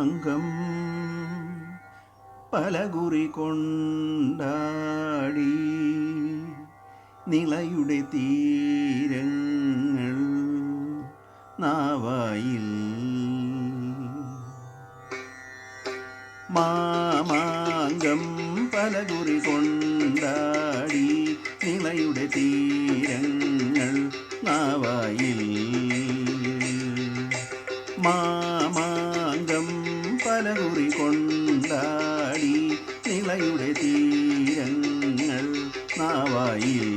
മാമാങ്കം പലകുറി കൊണ്ടാടി നിളയുടെ തീരങ്ങൾ നാവായിൽ മാമാങ്കം പലകുറി കൊണ്ടാടി നിളയുടെ തീരങ്ങൾ നാവായിൽ മാമാങ്കം പലകുറി കൊണ്ടാടി നിളയുടെ തീരങ്ങൾ നാവായിൽ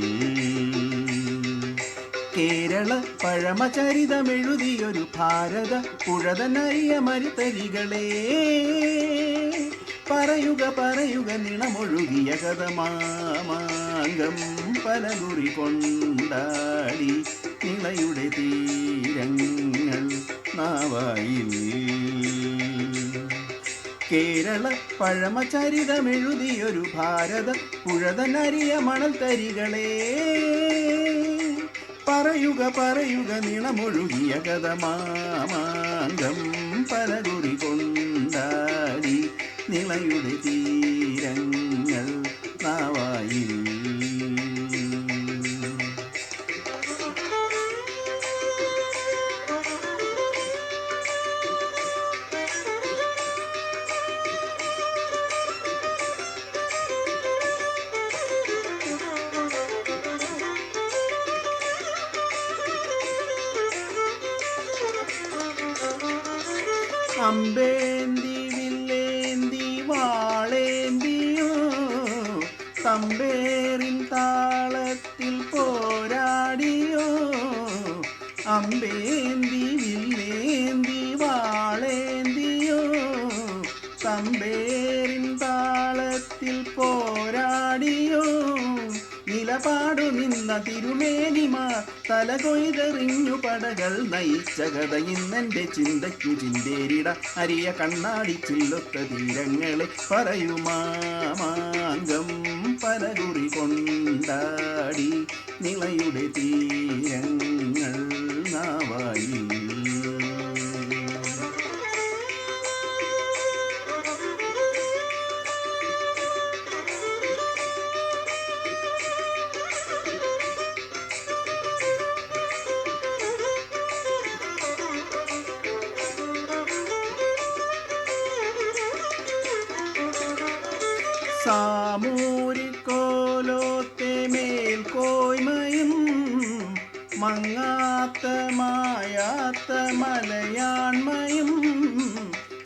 കേരള പഴമചരിതമെഴുതിയൊരു ഭാരത പുഴതനറിയ മരുതരികളെ പറയുക പറയുക നിണമൊഴുകിയ കഥ മാമാങ്കം പലകുറി കൊണ്ടാടി നിളയുടെ തീരങ്ങൾ നാവായിൽ കേരള പഴമചരിതമെഴുതിയൊരു ഭാരത പുഴതനറിയ മണൽത്തരികളെ പറയുക പറയുക നിണമൊഴുകിയ കഥ മാമാങ്കം പലകുറി കൊണ്ടാടി നിളയുടെ തീരങ്ങൾ നാവായിൽ അമ്പേന്തി വില്ലേന്തി വാളേന്തിയോ തമ്പേറിൻ താളത്തിൽ പോരാടിയോ അമ്പേന്തി വില്ലേന്തി വാളേന്തിയോ തമ്പേറിൻ താളത്തിൽ പോരാടിയോ നിലപാടു നിന്ന തിരുമേനിമാർ തലകൊയ്തെറിഞ്ഞു പടകൾ നയിച്ച കഥ ഇന്നെൻ്റെ ചിന്തയ്ക്കു ചിന്തേരിട അരിയ കണ്ണാടി ചില്ലൊത്ത തീരങ്ങളെ പറയുമാമാങ്കം പലകുറി കൊണ്ടാടി നിളയുടെ തീരങ്ങൾ നാവായിൽ സാമൂരിക്കോലോത്തെ മേൽക്കോയ്മയും മങ്ങാത്ത മായാത്ത മലയാൺമയും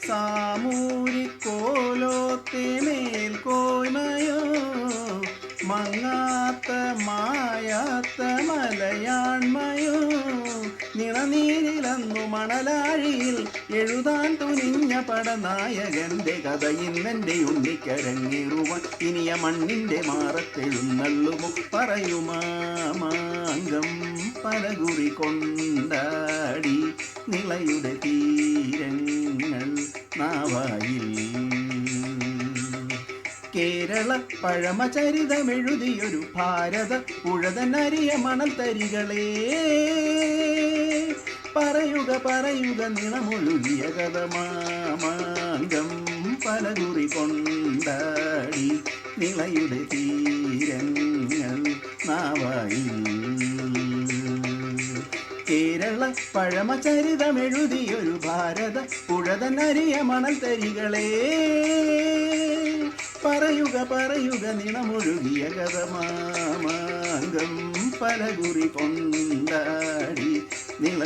സാമൂരിക്കോലോത്തെ മേൽക്കോയ്മയോ മങ്ങാത്ത മായാത്ത മലയാൺമയോ നിണനീരിലന്നു മണലാഴിയിൽ എഴുതാൻ തുനിഞ്ഞ പടനായകന്റെ കഥ ഇന്നെൻ്റെ ഉണ്ണിക്കരങ്ങേറുവാൻ ഇനിയ മണ്ണിൻ്റെ മാറത്തെഴുന്നള്ളുമോ പറയുമാമാങ്കം പലകുറി കൊണ്ടാടി നിളയുടെ തീരങ്ങൾ നാവായിൽ കേരള പഴമചരിതമെഴുതിയൊരു ഭാരത പുഴതനറിയ മണൽത്തരികളെ പറയുക പറയുക നിണമൊഴുകിയ കഥ മാമാങ്കം പലകുറി കൊണ്ടാടി നിളയുടെ തീരങ്ങൾ നാവായിൽ കേരള പഴമചരിതമെഴുതിയൊരു ഭാരത പുഴതനറിയ മണൽത്തരികളെ പറയുക പറയുക നിണമൊഴുകിയ കഥ മാമാങ്കം പലകുറി കൊണ്ടാടി നിള